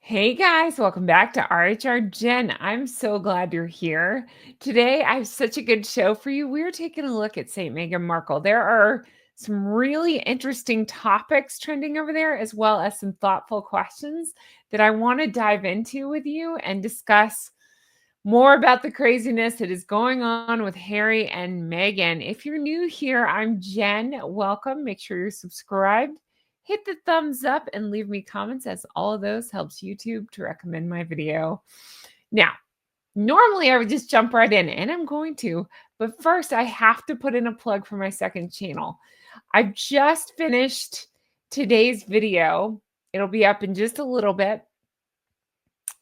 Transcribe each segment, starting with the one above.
Hey guys, welcome back to rhrjen. I'm so glad you're here. Today, I have such a good show for you. We're taking a look at St. Meghan Markle. There are some really interesting topics trending over there, as well as some thoughtful questions that I want to dive into with you and discuss more about the craziness that is going on with Harry and Meghan. If you're new here, I'm Jen. Welcome. Make sure you're subscribed. Hit the thumbs up and leave me comments, as all of those helps YouTube to recommend my video. Now, normally I would just jump right in, and I'm going to, but first I have to put in a plug for my second channel. I've just finished today's video. It'll be up in just a little bit.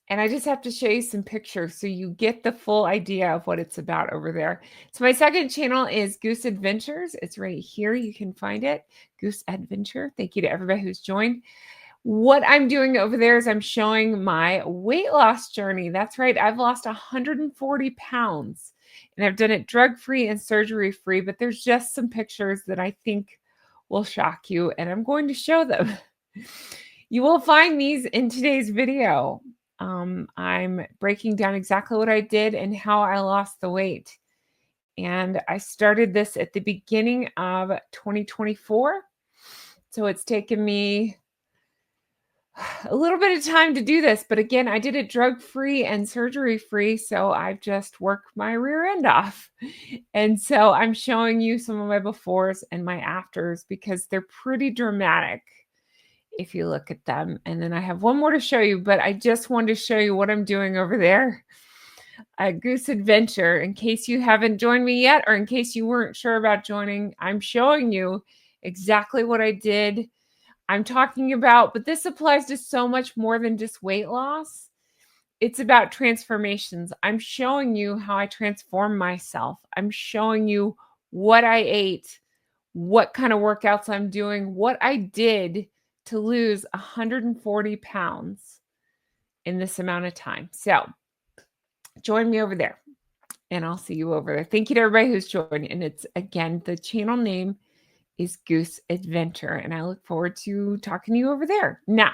And I just have to show you some pictures so you get the full idea of what it's about over there. So my second channel is Goose Adventures. It's right here. You can find it. Goose Adventure. Thank you to everybody who's joined. What I'm doing over there is I'm showing my weight loss journey. That's right. I've lost 140 pounds and I've done it drug-free and surgery-free, but there's just some pictures that I think will shock you, and I'm going to show them. You will find these in today's video. I'm breaking down exactly what I did and how I lost the weight. And I started this at the beginning of 2024. So it's taken me a little bit of time to do this. But again, I did it drug-free and surgery-free. So I've just worked my rear end off. And so I'm showing you some of my befores and my afters because they're pretty dramatic if you look at them. And then I have one more to show you, but I just wanted to show you what I'm doing over there at Goose Adventure. In case you haven't joined me yet, or in case you weren't sure about joining, I'm showing you exactly what I did. I'm talking about, but this applies to so much more than just weight loss. It's about transformations. I'm showing you how I transform myself. I'm showing you what I ate, what kind of workouts I'm doing, what I did to lose 140 pounds in this amount of time. So join me over there and I'll see you over there. Thank you to everybody who's joined. And it's, again, the channel name is Goose Adventure. And I look forward to talking to you over there. Now,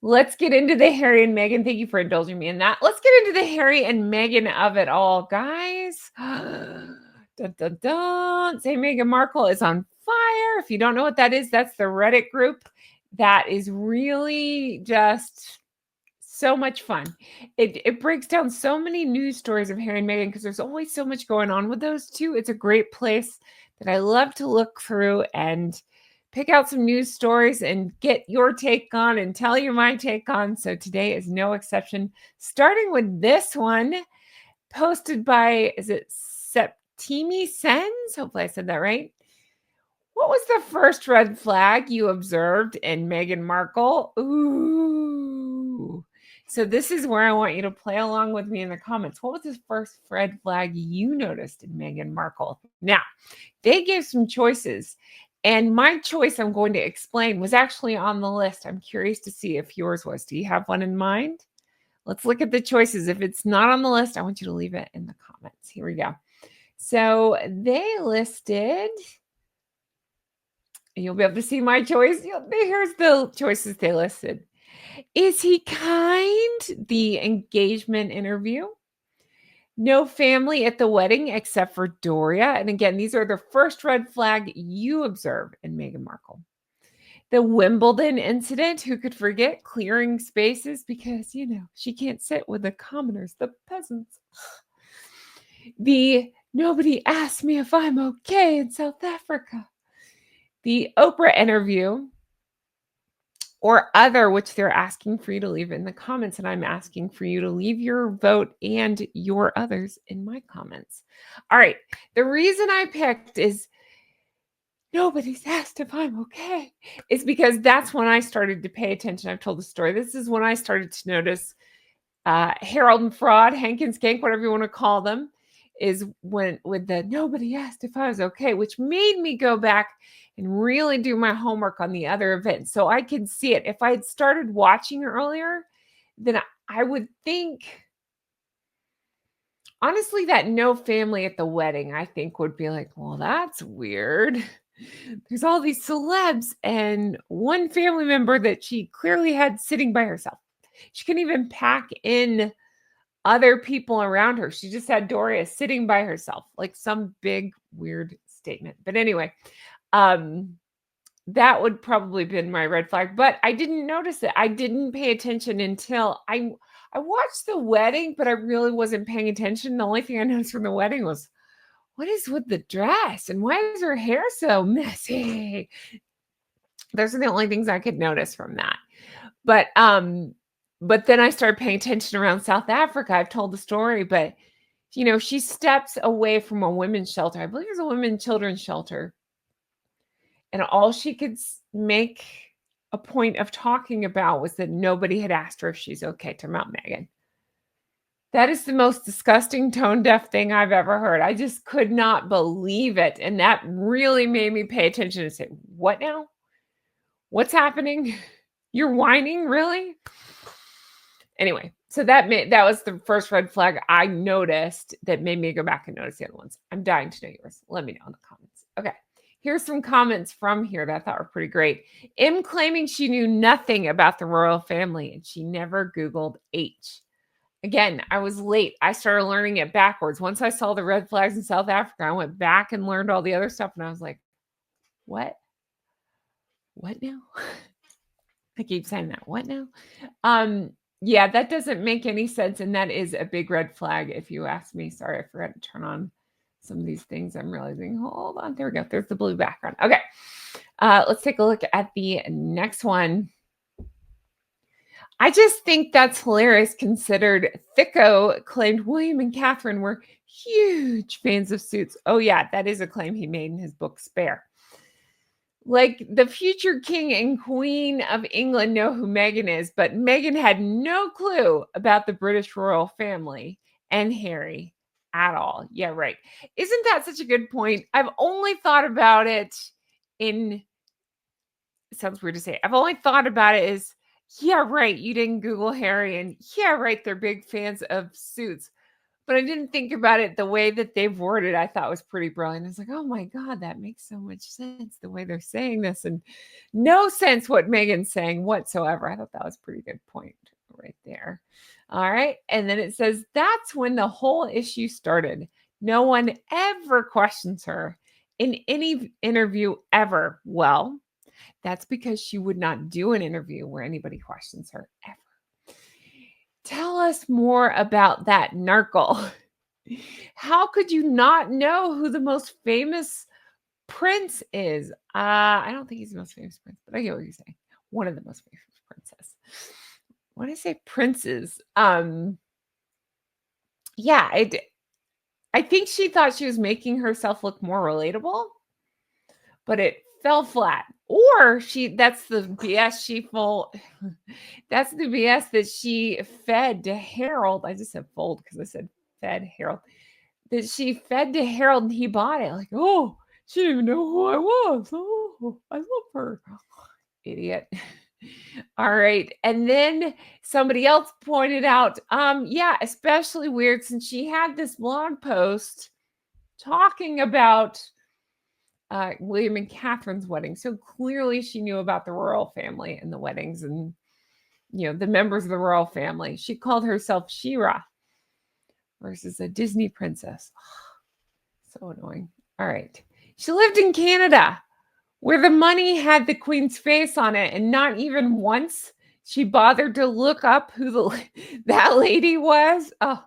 let's get into the Harry and Meghan. Thank you for indulging me in that. Let's get into the Harry and Meghan of it all, guys. Dun, dun, dun. St. Meghan Markle is on fire. If you don't know what that is, that's the Reddit group that is really just so much fun. It breaks down so many news stories of Harry and Meghan because there's always so much going on with those two. It's a great place that I love to look through and pick out some news stories and get your take on and tell you my take on. So today is no exception. Starting with this one posted by, is it Septimi Sens? Hopefully I said that right. What was the first red flag you observed in Meghan Markle? Ooh. So this is where I want you to play along with me in the comments. What was the first red flag you noticed in Meghan Markle? Now, they gave some choices. And my choice I'm going to explain was actually on the list. I'm curious to see if yours was. Do you have one in mind? Let's look at the choices. If it's not on the list, I want you to leave it in the comments. Here we go. So they listed, you'll be able to see my choice. Here's the choices they listed. Is he kind? The engagement interview. No family at the wedding except for Doria. And again, these are the first red flag you observe in Meghan Markle. The Wimbledon incident. Who could forget clearing spaces because, she can't sit with the commoners, the peasants. The nobody asked me if I'm okay in South Africa. The Oprah interview or other, which they're asking for you to leave in the comments. And I'm asking for you to leave your vote and your others in my comments. All right. The reason I picked is nobody's asked if I'm okay. It's because that's when I started to pay attention. I've told the story. This is when I started to notice Harold and Fraud, Hank and Skank, whatever you want to call them, is when with the nobody asked if I was okay, which made me go back and really do my homework on the other events so I could see it. If I had started watching earlier, then I would think, honestly, that no family at the wedding, I think would be like, well, that's weird. There's all these celebs and one family member that she clearly had sitting by herself. She couldn't even pack in other people around her. She just had Doria sitting by herself, like some big weird statement. But anyway, um, that would probably been my red flag, but I didn't notice it. I didn't pay attention until I watched the wedding, but I really wasn't paying attention. The only thing I noticed from the wedding was, what is with the dress and why is her hair so messy? Those are the only things I could notice from that. But then I started paying attention around South Africa. I've told the story, but she steps away from a women's shelter. I believe it's a women's children's shelter. And all she could make a point of talking about was that nobody had asked her if she's okay to Mount Meghan. That is the most disgusting tone deaf thing I've ever heard. I just could not believe it. And that really made me pay attention and say, what now? What's happening? You're whining, really? Anyway, so that was the first red flag I noticed that made me go back and notice the other ones. I'm dying to know yours. Let me know in the comments. Okay. Here's some comments from here that I thought were pretty great. M claiming she knew nothing about the royal family and she never Googled H. Again, I was late. I started learning it backwards. Once I saw the red flags in South Africa, I went back and learned all the other stuff. And I was like, what? What now? I keep saying that. What now? Yeah, that doesn't make any sense. And that is a big red flag if you ask me. Sorry, I forgot to turn on some of these things. I'm realizing, hold on. There we go. There's the blue background. Okay. Let's take a look at the next one. I just think that's hilarious considered Thicko claimed William and Catherine were huge fans of Suits. Oh, yeah, that is a claim he made in his book Spare. Like the future king and queen of England know who Meghan is, but Meghan had no clue about the British royal family and Harry at all. Yeah, right. Isn't that such a good point? I've only thought about it it sounds weird to say. I've only thought about it as, yeah, right. You didn't Google Harry and yeah, right. They're big fans of Suits. But I didn't think about it the way that they've worded. I thought was pretty brilliant. I was like, oh my God, that makes so much sense the way they're saying this. And no sense what Meghan's saying whatsoever. I thought that was a pretty good point right there. All right. And then it says, that's when the whole issue started. No one ever questions her in any interview ever. Well, that's because she would not do an interview where anybody questions her ever. Tell us more about that narcle. How could you not know who the most famous prince is? I don't think he's the most famous prince, but I get what you're saying. One of the most famous princesses. When I say princes, yeah, I think she thought she was making herself look more relatable, but it fell flat. Or that's the BS that's the BS that she fed to Harold. I just said fold because I said fed Harold. That she fed to Harold and he bought it. Like, oh, she didn't even know who I was. Oh, I love her. Idiot. All right. And then somebody else pointed out, yeah, especially weird since she had this blog post talking about William and Catherine's wedding. So clearly she knew about the royal family and the weddings and, the members of the royal family. She called herself Shira versus a Disney princess. So annoying. All right. She lived in Canada where the money had the queen's face on it. And not even once she bothered to look up who that lady was. Oh,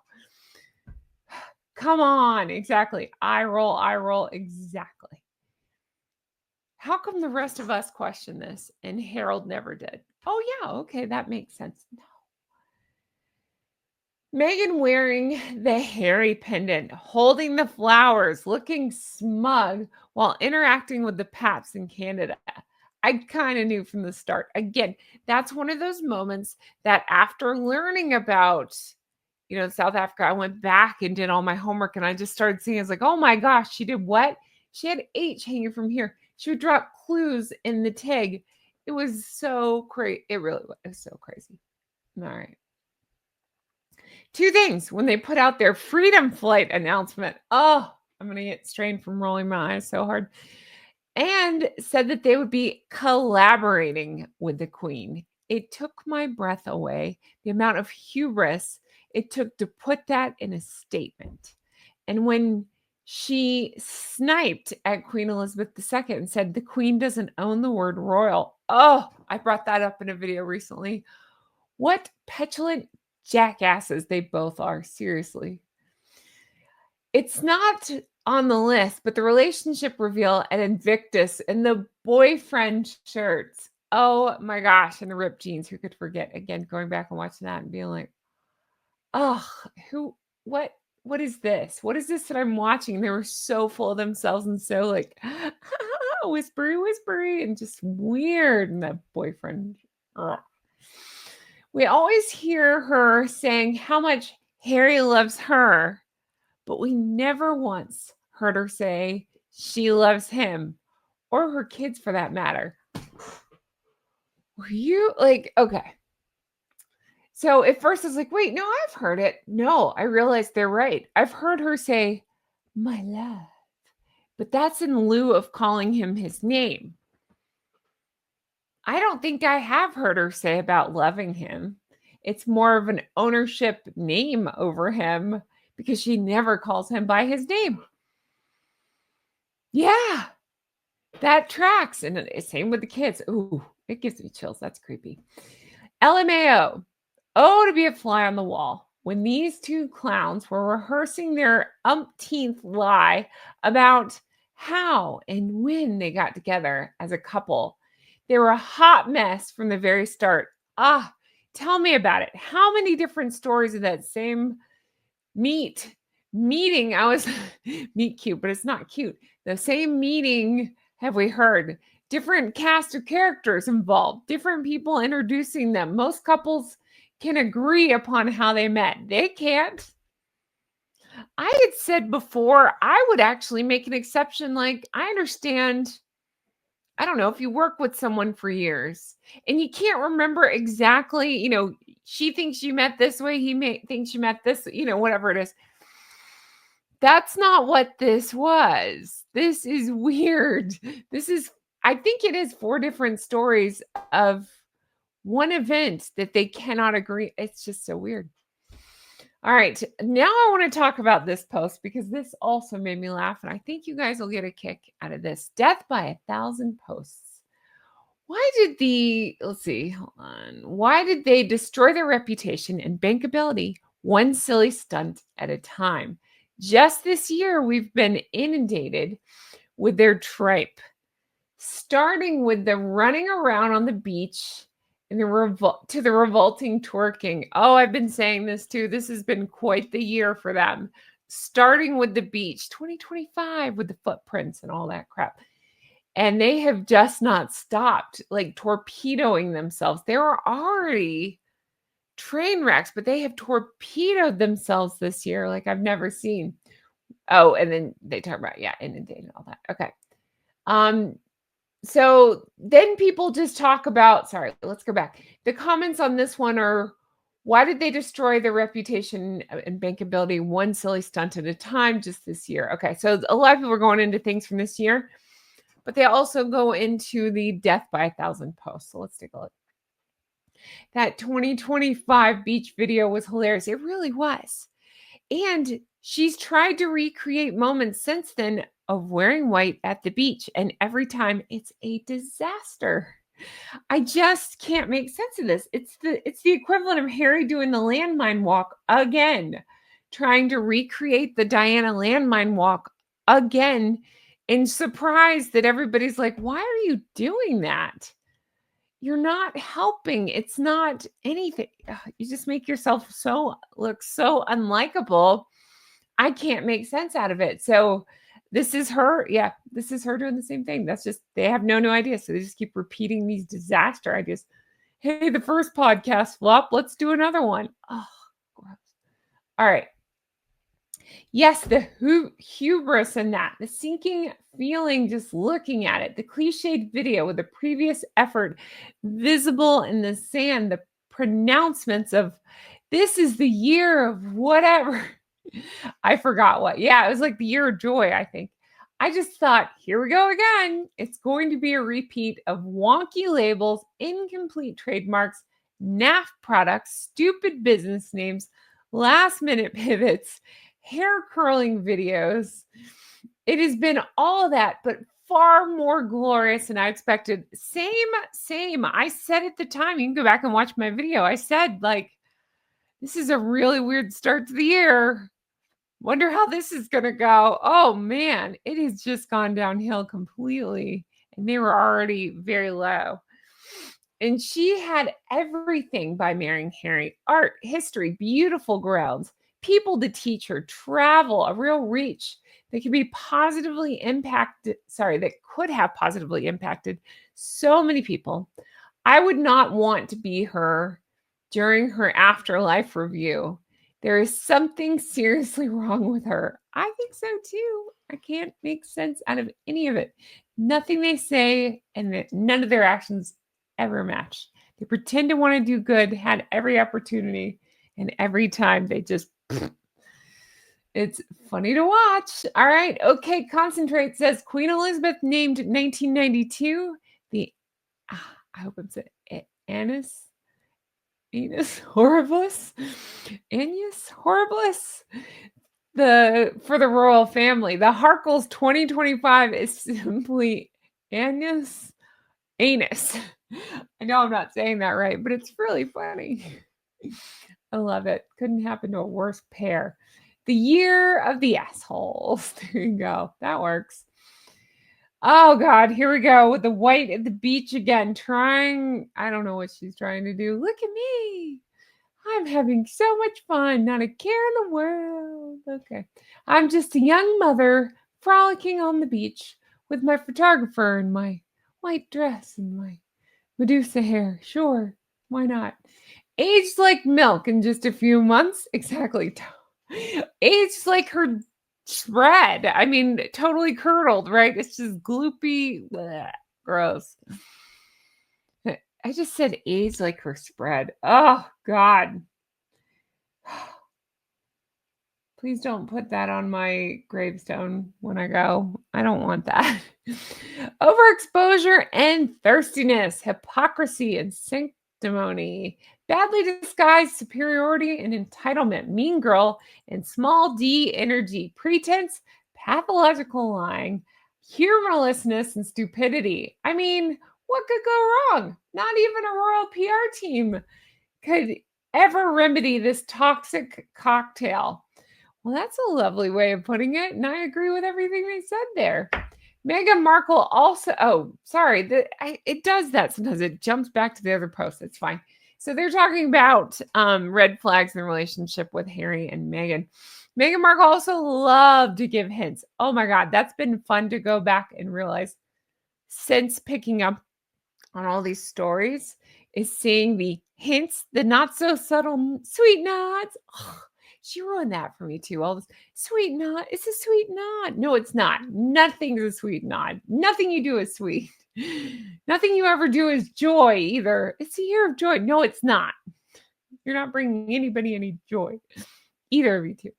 come on. Exactly. I roll. Exactly. How come the rest of us question this and Harold never did? Oh, yeah. Okay. That makes sense. No. Meghan wearing the Harry pendant, holding the flowers, looking smug while interacting with the Paps in Canada. I kind of knew from the start. Again, that's one of those moments that after learning about, South Africa, I went back and did all my homework and I just started seeing, I was like, oh my gosh, she did what? She had H hanging from here. She would drop clues in the tag. It was so crazy. It really was. It was so crazy. All right. Two things when they put out their Freedom Flight announcement. Oh, I'm going to get strained from rolling my eyes so hard. And said that they would be collaborating with the Queen. It took my breath away, the amount of hubris it took to put that in a statement. And when she sniped at Queen Elizabeth II and said the Queen doesn't own the word royal. Oh, I brought that up in a video recently. What petulant jackasses they both are, seriously. It's not on the list, but the relationship reveal at Invictus and the boyfriend shirts. Oh my gosh, and the ripped jeans. Who could forget? Again, going back and watching that and being like, oh, who, what is this? What is this that I'm watching? They were so full of themselves and so like whispery, and just weird. And that boyfriend. Ugh. We always hear her saying how much Harry loves her, but we never once heard her say she loves him or her kids for that matter. Were you like, okay. So at first I was like, wait, no, I've heard it. No, I realized they're right. I've heard her say, my love, but that's in lieu of calling him his name. I don't think I have heard her say about loving him. It's more of an ownership name over him because she never calls him by his name. Yeah, that tracks. And same with the kids. Ooh, it gives me chills. That's creepy. LMAO. Oh, to be a fly on the wall. When these two clowns were rehearsing their umpteenth lie about how and when they got together as a couple, they were a hot mess from the very start. Ah, tell me about it. How many different stories of that same meeting? I was meet cute, but it's not cute. The same meeting have we heard? Different cast of characters involved, different people introducing them. Most couples can agree upon how they met. They can't. I had said before, I would actually make an exception. Like, I understand, I don't know, if you work with someone for years and you can't remember exactly, she thinks you met this way, thinks you met this, whatever it is. That's not what this was. This is weird. I think it is 4 different stories of one event that they cannot agree. It's just so weird. All right. Now I want to talk about this post because this also made me laugh. And I think you guys will get a kick out of this. Death by 1,000 posts. Why did hold on. Why did they destroy their reputation and bankability one silly stunt at a time? Just this year, we've been inundated with their tripe, starting with the running around on the beach and the revolting twerking. Oh, I've been saying this too. This has been quite the year for them. Starting with the beach, 2025 with the footprints and all that crap. And they have just not stopped, like torpedoing themselves. They were already train wrecks, but they have torpedoed themselves this year like I've never seen. Oh, and then they talk about, inundated and all that. Okay. So then people just talk about, sorry, let's go back. The comments on this one are, why did they destroy their reputation and bankability one silly stunt at a time just this year? Okay, so a lot of people are going into things from this year, but they also go into the death by 1,000 posts. So let's take a look. That 2025 beach video was hilarious. It really was. And she's tried to recreate moments since then of wearing white at the beach. And every time it's a disaster. I just can't make sense of this. It's the equivalent of Harry doing the landmine walk again, trying to recreate the Diana landmine walk again, and surprised that everybody's like, why are you doing that? You're not helping. It's not anything. You just make yourself look so unlikable. I can't make sense out of it. So this is her. Yeah, this is her doing the same thing. That's just, they have no idea. So they just keep repeating these disaster ideas. Hey, the first podcast flop. Let's do another one. Oh, gross. All right. Yes, the hubris in that, the sinking feeling just looking at it, the cliched video with the previous effort visible in the sand, the pronouncements of this is the year of whatever. I forgot what. Yeah, it was like the year of joy, I think. I just thought, here we go again. It's going to be a repeat of wonky labels, incomplete trademarks, naff products, stupid business names, last minute pivots, hair curling videos. It has been all that, but far more glorious than I expected. Same. I said at the time, you can go back and watch my video. I said, like, this is a really weird start to the year. Wonder how this is going to go. Oh man, it has just gone downhill completely. And they were already very low. And she had everything by marrying Harry: art, history, beautiful grounds, people to teach her, travel, a real reach that could be positively impacted. Sorry, that could have positively impacted so many people. I would not want to be her during her afterlife review. There is something seriously wrong with her. I think so too. I can't make sense out of any of it. Nothing they say and none of their actions ever match. They pretend to want to do good, had every opportunity, and every time they just it's funny to watch. All right. Okay. Concentrate says Queen Elizabeth named 1992 the, I hope I'm saying Annus Horribilis. Annus Horribilis. For the royal family. The Harkles 2025 is simply Annus Anus. I know I'm not saying that right, but it's really funny. I love it. Couldn't happen to a worse pair. The year of the assholes. There you go. That works. Oh God, here we go with the white at the beach again. I don't know what she's trying to do. Look at me. I'm having so much fun. Not a care in the world. Okay. I'm just a young mother frolicking on the beach with my photographer and my white dress and my Medusa hair. Sure. Why not? Aged like milk in just a few months. Exactly. Aged like her spread. I mean, totally curdled, right? It's just gloopy. Blech, gross. I just said aged like her spread. Oh, God. Please don't put that on my gravestone when I go. I don't want that. Overexposure and thirstiness, hypocrisy and sanctimony, badly disguised superiority and entitlement, mean girl and small d energy, pretense, pathological lying, humorlessness and stupidity. I mean, what could go wrong? Not even a royal PR team could ever remedy this toxic cocktail. Well, that's a lovely way of putting it, and I agree with everything they said there. Meghan Markle also, sorry, it does that sometimes. It jumps back to the other post. It's fine. So they're talking about red flags in the relationship with Harry and Meghan. Meghan Markle also loved to give hints. Oh my God, that's been fun to go back and realize since picking up on all these stories is seeing the hints, the not so subtle sweet nods. Oh, she ruined that for me too. All this sweet nod. It's a sweet nod. No, it's not. Nothing's a sweet nod. Nothing you do is sweet. Nothing you ever do is joy either. It's a year of joy. No, it's not. You're not bringing anybody any joy. Either of you two.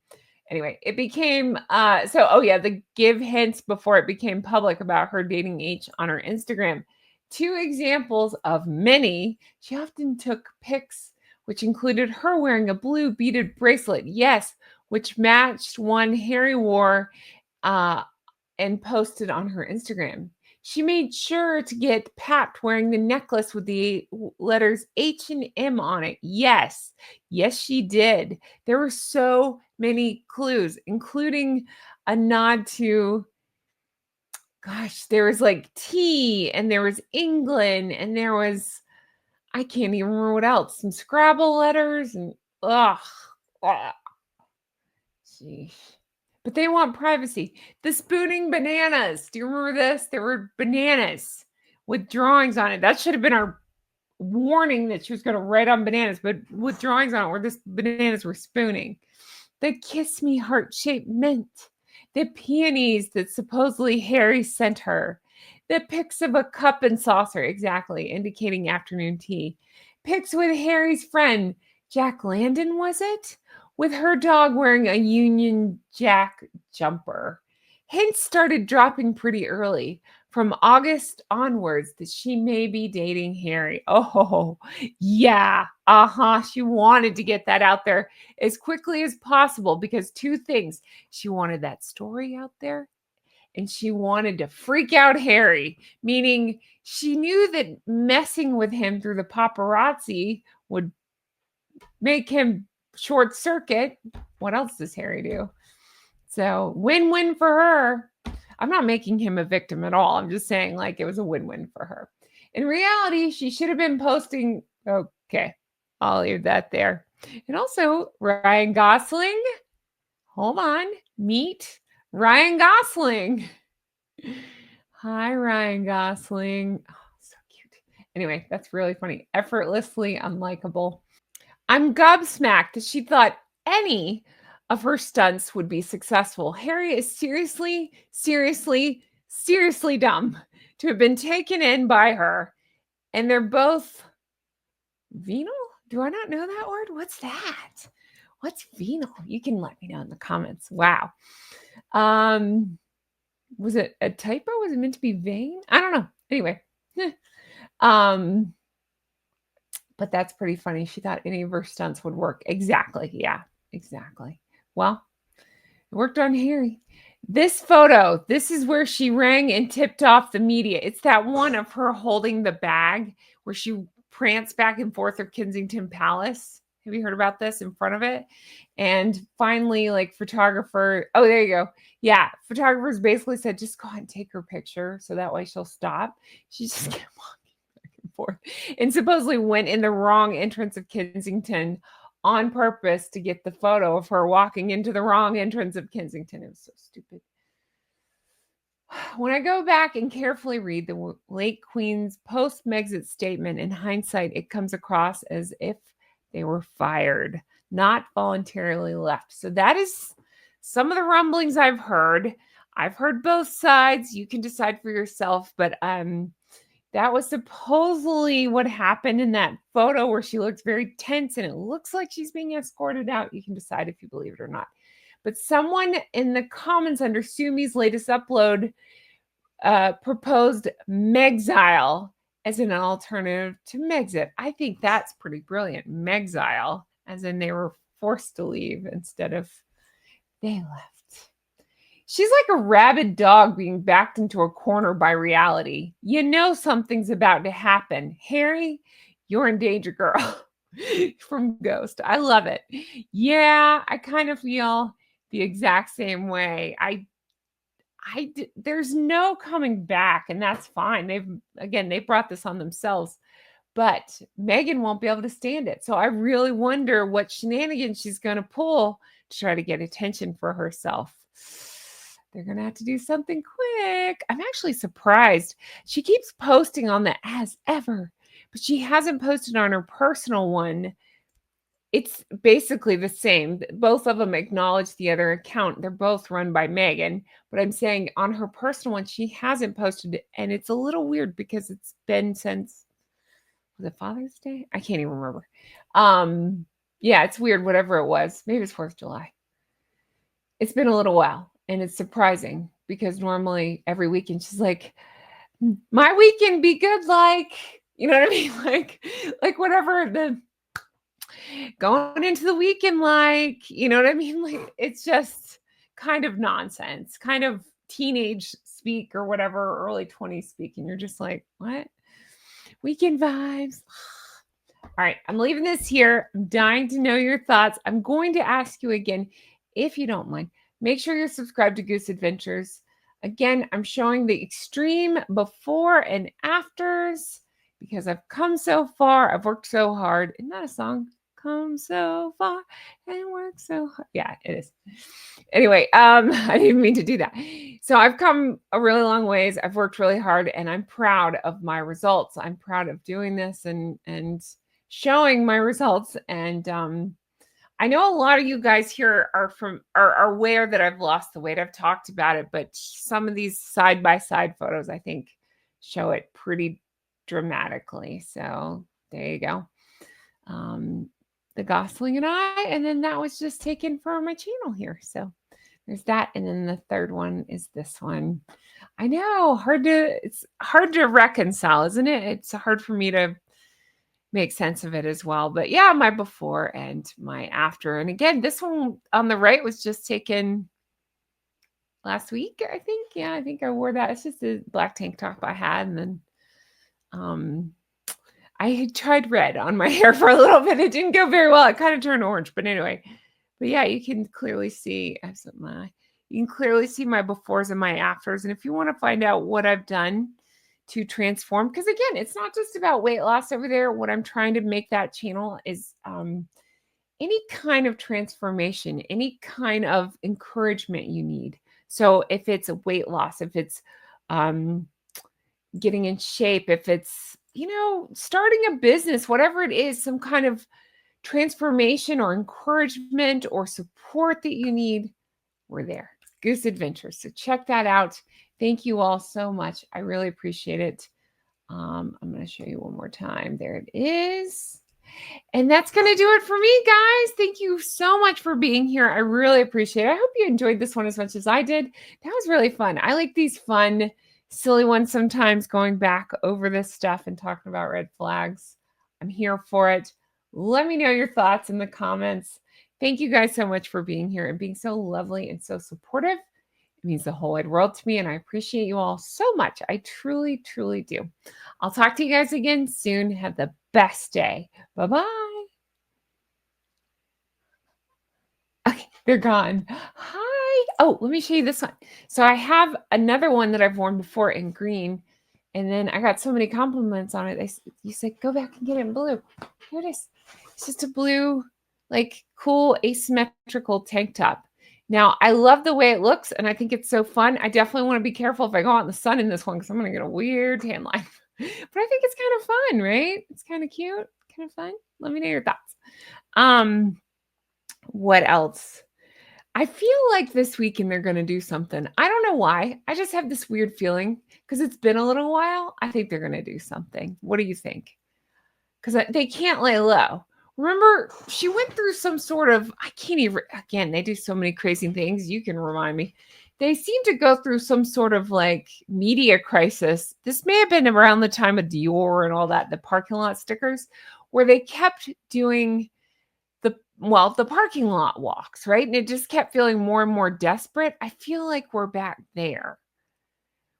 Anyway, it became the give hints before it became public about her dating H on her Instagram. 2 examples of many. She often took pics which included her wearing a blue beaded bracelet, yes, which matched one Harry wore and posted on her Instagram. She made sure to get papped wearing the necklace with the letters H and M on it. Yes, she did. There were so many clues, including a nod to, there was like tea and there was England and there was, I can't even remember what else, some Scrabble letters and ugh. Sheesh. But they want privacy. The spooning bananas. Do you remember this? There were bananas with drawings on it. That should have been our warning that she was going to write on bananas, but with drawings on it where this bananas were spooning. The kiss me heart-shaped mint. The peonies that supposedly Harry sent her. The pics of a cup and saucer, exactly, indicating afternoon tea. Pics with Harry's friend, Jack Landon, was it? With her dog wearing a Union Jack jumper. Hints started dropping pretty early, from August onwards, that she may be dating Harry. Oh, yeah. She wanted to get that out there as quickly as possible because two things. She wanted that story out there and she wanted to freak out Harry, meaning she knew that messing with him through the paparazzi would make him short circuit. What else does Harry do? So win-win for her. I'm not making him a victim at all. I'm just saying like it was a win-win for her. In reality, she should have been posting. Okay, I'll leave that there. And also, Ryan Gosling. Hold on. Meet Ryan Gosling. Hi, Ryan Gosling. Oh, so cute. Anyway, that's really funny. Effortlessly unlikable. I'm gobsmacked that she thought any of her stunts would be successful. Harry is seriously, seriously, seriously dumb to have been taken in by her. And they're both venal? Do I not know that word? What's that? What's venal? You can let me know in the comments. Wow. Was it a typo? Was it meant to be vain? I don't know. Anyway. um But that's pretty funny. She thought any of her stunts would work. Exactly. Yeah, exactly. Well, it worked on Harry. This photo, this is where she rang and tipped off the media. It's that one of her holding the bag where she pranced back and forth of Kensington Palace. Have you heard about this in front of it? And finally, like there you go. Yeah, photographers basically said, just go ahead and take her picture so that way she'll stop. She just kept forth and supposedly went in the wrong entrance of Kensington on purpose to get the photo of her walking into the wrong entrance of Kensington. It was so stupid. When I go back and carefully read the late Queen's post-Megxit statement, in hindsight, it comes across as if they were fired, not voluntarily left. So that is some of the rumblings I've heard. I've heard both sides. You can decide for yourself, but that was supposedly what happened in that photo where she looks very tense and it looks like she's being escorted out. You can decide if you believe it or not. But someone in the comments under Sumi's latest upload proposed Megxile as an alternative to Megxit. I think that's pretty brilliant. Megxile, as in they were forced to leave instead of they left. She's like a rabid dog being backed into a corner by reality. You know something's about to happen. Harry, you're in danger, girl. From Ghost. I love it. Yeah, I kind of feel the exact same way. There's no coming back, and that's fine. They brought this on themselves, but Meghan won't be able to stand it. So I really wonder what shenanigans she's going to pull to try to get attention for herself. They're going to have to do something quick. I'm actually surprised. She keeps posting on the as ever, but she hasn't posted on her personal one. It's basically the same. Both of them acknowledge the other account. They're both run by Meghan, but I'm saying on her personal one, she hasn't posted it. And it's a little weird because it's been since, was it Father's Day? I can't even remember. Yeah, it's weird, whatever it was. Maybe it's 4th of July. It's been a little while, and it's surprising because normally every weekend she's like, my weekend be good, like, you know what I mean? Like whatever the going into the weekend, like, you know what I mean? Like, it's just kind of nonsense, kind of teenage speak or whatever, early 20s speak. And you're just like, what? Weekend vibes. All right, I'm leaving this here. I'm dying to know your thoughts. I'm going to ask you again, if you don't mind, make sure you're subscribed to Goose Adventures. Again, I'm showing the extreme before and afters because I've come so far. I've worked so hard. Isn't that a song? Come so far and work so hard. Yeah, it is. Anyway, I didn't mean to do that. So I've come a really long ways. I've worked really hard and I'm proud of my results. I'm proud of doing this and showing my results. And I know a lot of you guys here are aware that I've lost the weight. I've talked about it, but some of these side-by-side photos, I think, show it pretty dramatically. So there you go. The Gosling and I, and then that was just taken from my channel here. So There's that, and then the third one is this one. I know, it's hard to reconcile, isn't it? It's hard for me to make sense of it as well. But yeah, my before and my after. And again, this one on the right was just taken last week, I think. Yeah, I think I wore that. It's just a black tank top I had, and then um I had tried red on my hair for a little bit. It didn't go very well. It kind of turned orange, but anyway. But yeah, you can clearly see you can clearly see my befores and my afters. And if you want to find out what I've done to transform, because again, it's not just about weight loss over there. What I'm trying to make that channel is any kind of transformation, any kind of encouragement you need. So if it's a weight loss, if it's um, getting in shape, if it's, starting a business, whatever it is, some kind of transformation or encouragement or support that you need, we're there. Goose Adventures. So check that out. Thank you all so much. I really appreciate it. I'm going to show you one more time. There it is. And that's going to do it for me, guys. Thank you so much for being here. I really appreciate it. I hope you enjoyed this one as much as I did. That was really fun. I like these fun, silly ones sometimes, going back over this stuff and talking about red flags. I'm here for it. Let me know your thoughts in the comments. Thank you guys so much for being here and being so lovely and so supportive. It means the whole wide world to me, and I appreciate you all so much. I truly, truly do. I'll talk to you guys again soon. Have the best day. Bye-bye. Okay, they're gone. Hi. Oh, let me show you this one. So I have another one that I've worn before in green, and then I got so many compliments on it. You said, go back and get it in blue. Here it is. It's just a blue, like, cool asymmetrical tank top. Now, I love the way it looks, and I think it's so fun. I definitely want to be careful if I go out in the sun in this one, because I'm going to get a weird tan line. But I think it's kind of fun, right? It's kind of cute, kind of fun. Let me know your thoughts. What else? I feel like this weekend they're going to do something. I don't know why. I just have this weird feeling because it's been a little while. I think they're going to do something. What do you think? Because they can't lay low. Remember, she went through some sort of, I can't even, again, they do so many crazy things. You can remind me. They seem to go through some sort of like media crisis. This may have been around the time of Dior and all that, the parking lot stickers, where they kept doing the parking lot walks, right? And it just kept feeling more and more desperate. I feel like we're back there.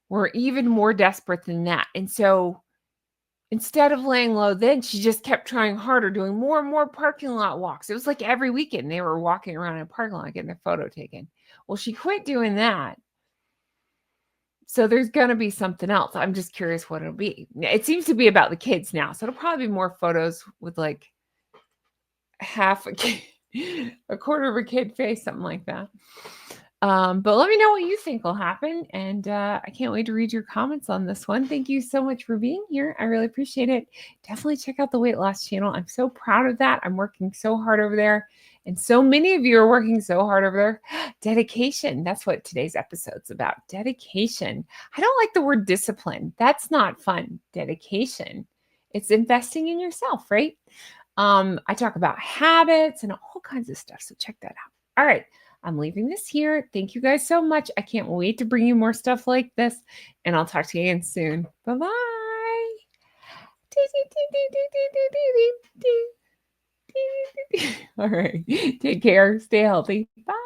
We're even more desperate than that. And so instead of laying low, then she just kept trying harder, doing more and more parking lot walks. It was like every weekend they were walking around in a parking lot getting their photo taken. Well, she quit doing that. So there's going to be something else. I'm just curious what it'll be. It seems to be about the kids now. So it'll probably be more photos with like half a kid, a quarter of a kid face, something like that. But let me know what you think will happen. And I can't wait to read your comments on this one. Thank you so much for being here. I really appreciate it. Definitely check out the weight loss channel. I'm so proud of that. I'm working so hard over there. And so many of you are working so hard over there. Dedication. That's what today's episode's about. Dedication. I don't like the word discipline. That's not fun. Dedication. It's investing in yourself, right? I talk about habits and all kinds of stuff. So check that out. All right. I'm leaving this here. Thank you guys so much. I can't wait to bring you more stuff like this. And I'll talk to you again soon. Bye-bye. All right. Take care. Stay healthy. Bye.